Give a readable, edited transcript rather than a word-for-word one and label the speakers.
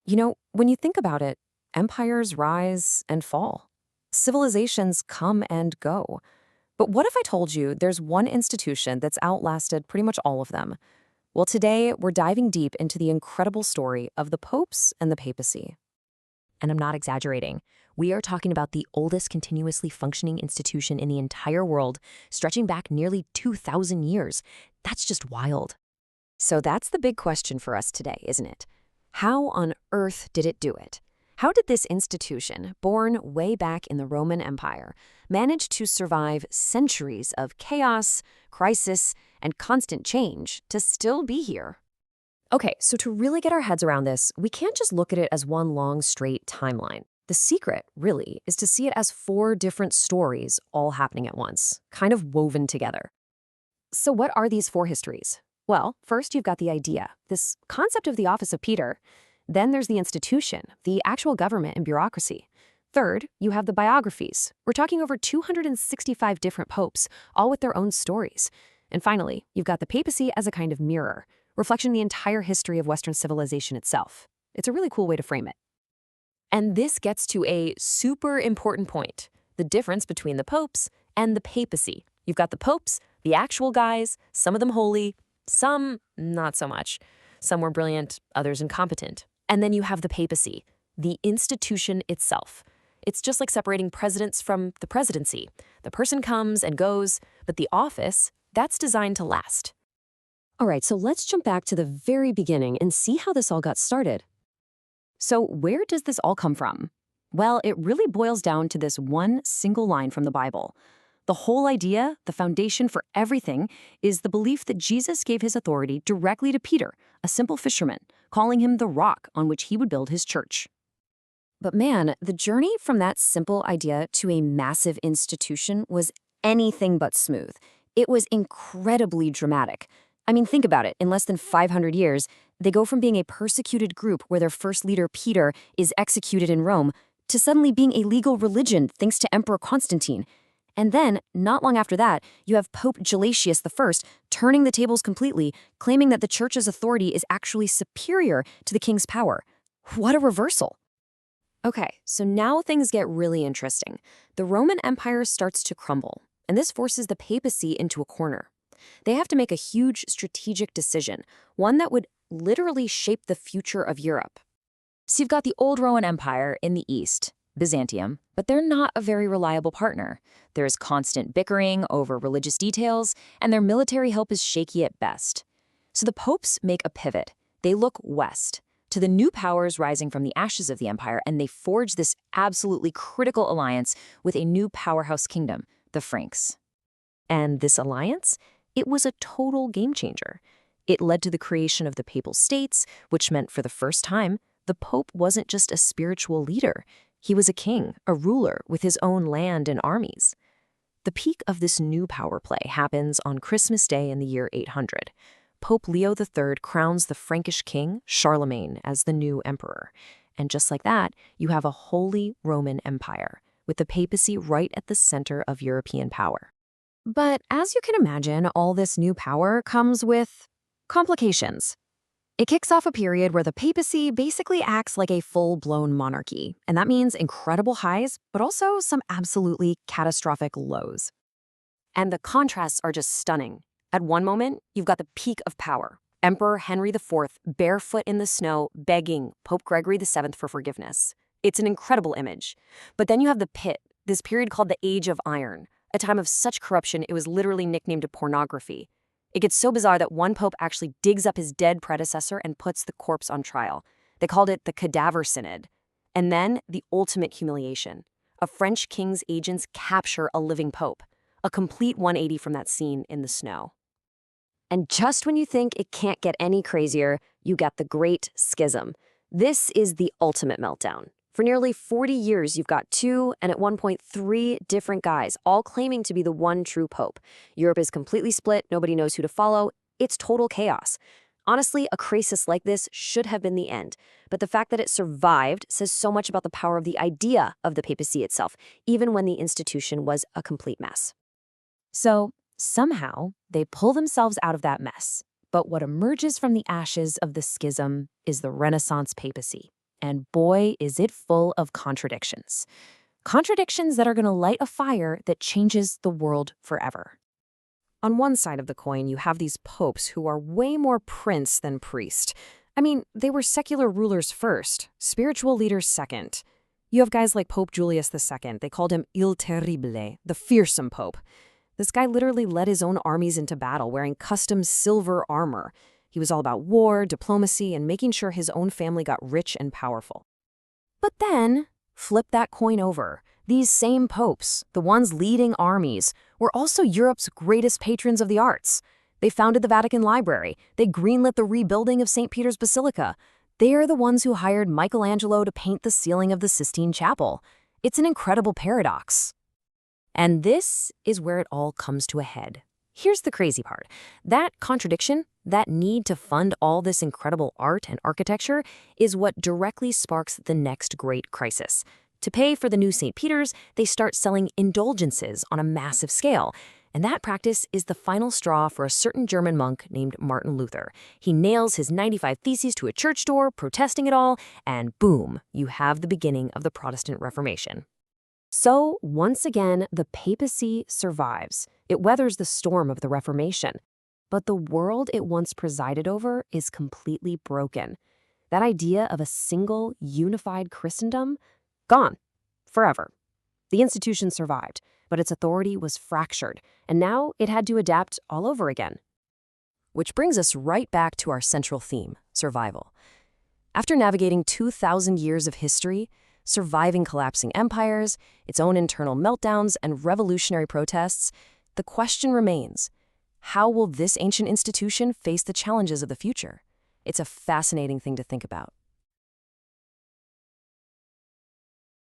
Speaker 1: When you think about it, empires rise and fall. Civilizations come and go. But what if I told you there's one institution that's outlasted pretty much all of them? Well, today we're diving deep into the incredible story of the popes and the papacy.
Speaker 2: And I'm not exaggerating. We are talking about the oldest continuously functioning institution in the entire world, stretching back nearly 2,000 years. That's just wild.
Speaker 1: So that's the big question for us today, isn't it? How on earth did it do it? How did this institution, born way back in the Roman Empire, manage to survive centuries of chaos, crisis, and constant change to still be here? Okay, so to really get our heads around this, we can't just look at it as one long, straight timeline. The secret, really, is to see it as four different stories all happening at once, kind of woven together. So what are these four histories? Well, first you've got the idea, this concept of the office of Peter. Then there's the institution, the actual government and bureaucracy. Third, you have the biographies. We're talking over 265 different popes, all with their own stories. And finally, you've got the papacy as a kind of mirror, reflecting the entire history of Western civilization itself. It's a really cool way to frame it. And this gets to a super important point, the difference between the popes and the papacy. You've got the popes, the actual guys, some of them holy, some not so much. Some were brilliant, others incompetent. And then you have the papacy, the institution itself. It's just like separating presidents from the presidency. The person comes and goes, but the office, that's designed to last. All right, so let's jump back to the very beginning and see how this all got started. So where does this all come from? Well, it really boils down to this one single line from the Bible. The whole idea, the foundation for everything, is the belief that Jesus gave his authority directly to Peter, a simple fisherman, calling him the rock on which he would build his church. But man, the journey from that simple idea to a massive institution was anything but smooth. It was incredibly dramatic. I mean, think about it. In less than 500 years, they go from being a persecuted group where their first leader, Peter, is executed in Rome, to suddenly being a legal religion thanks to Emperor Constantine. And then, not long after that, you have Pope Gelasius I turning the tables completely, claiming that the church's authority is actually superior to the king's power. What a reversal! Okay, so now things get really interesting. The Roman Empire starts to crumble, and this forces the papacy into a corner. They have to make a huge strategic decision, one that would literally shape the future of Europe.
Speaker 2: So you've got the old Roman Empire in the east, Byzantium, but they're not a very reliable partner. There's constant bickering over religious details, and their military help is shaky at best. So the popes make a pivot. They look west, to the new powers rising from the ashes of the empire, and they forge this absolutely critical alliance with a new powerhouse kingdom, the Franks.
Speaker 1: And this alliance? It was a total game changer. It led to the creation of the Papal States, which meant for the first time, the Pope wasn't just a spiritual leader. He was a king, a ruler with his own land and armies. The peak of this new power play happens on Christmas Day in the year 800. Pope Leo III crowns the Frankish king, Charlemagne, as the new emperor. And just like that, you have a Holy Roman Empire, with the papacy right at the center of European power. But as you can imagine, all this new power comes with complications. It kicks off a period where the papacy basically acts like a full-blown monarchy, and that means incredible highs, but also some absolutely catastrophic lows. And the contrasts are just stunning. At one moment, you've got the peak of power. Emperor Henry IV, barefoot in the snow, begging Pope Gregory VII for forgiveness. It's an incredible image. But then you have the pit, this period called the Age of Iron, a time of such corruption it was literally nicknamed pornography. It gets so bizarre that one pope actually digs up his dead predecessor and puts the corpse on trial. They called it the Cadaver Synod. And then the ultimate humiliation. A French king's agents capture a living pope. A complete 180 from that scene in the snow. And just when you think it can't get any crazier, you got the Great Schism. This is the ultimate meltdown. For nearly 40 years, you've got two, and at one point, three different guys, all claiming to be the one true pope. Europe is completely split, nobody knows who to follow. It's total chaos. Honestly, a crisis like this should have been the end. But the fact that it survived says so much about the power of the idea of the papacy itself, even when the institution was a complete mess. So, somehow, they pull themselves out of that mess. But what emerges from the ashes of the schism is the Renaissance papacy. and boy, is it full of contradictions. Contradictions that are going to light a fire that changes the world forever. On one side of the coin, you have these popes who are way more prince than priest. I mean, they were secular rulers first, spiritual leaders second. You have guys like Pope Julius II. They called him Il Terribile, the fearsome pope. This guy literally led his own armies into battle wearing custom silver armor. He was all about war, diplomacy, and making sure his own family got rich and powerful. But then, flip that coin over. These same popes, the ones leading armies, were also Europe's greatest patrons of the arts. They founded the Vatican Library. They greenlit the rebuilding of St. Peter's Basilica. They are the ones who hired Michelangelo to paint the ceiling of the Sistine Chapel. It's an incredible paradox. And this is where it all comes to a head. Here's the crazy part. That contradiction, that need to fund all this incredible art and architecture, is what directly sparks the next great crisis. To pay for the new St. Peter's, they start selling indulgences on a massive scale. And that practice is the final straw for a certain German monk named Martin Luther. He nails his 95 Theses to a church door, protesting it all, and boom, you have the beginning of the Protestant Reformation. So, once again, the papacy survives. It weathers the storm of the Reformation. But the world it once presided over is completely broken. That idea of a single, unified Christendom? Gone. Forever. The institution survived, but its authority was fractured, and now it had to adapt all over again. Which brings us right back to our central theme, survival. After navigating 2,000 years of history, surviving collapsing empires, its own internal meltdowns, and revolutionary protests, the question remains, how will this ancient institution face the challenges of the future? It's a fascinating thing to think about.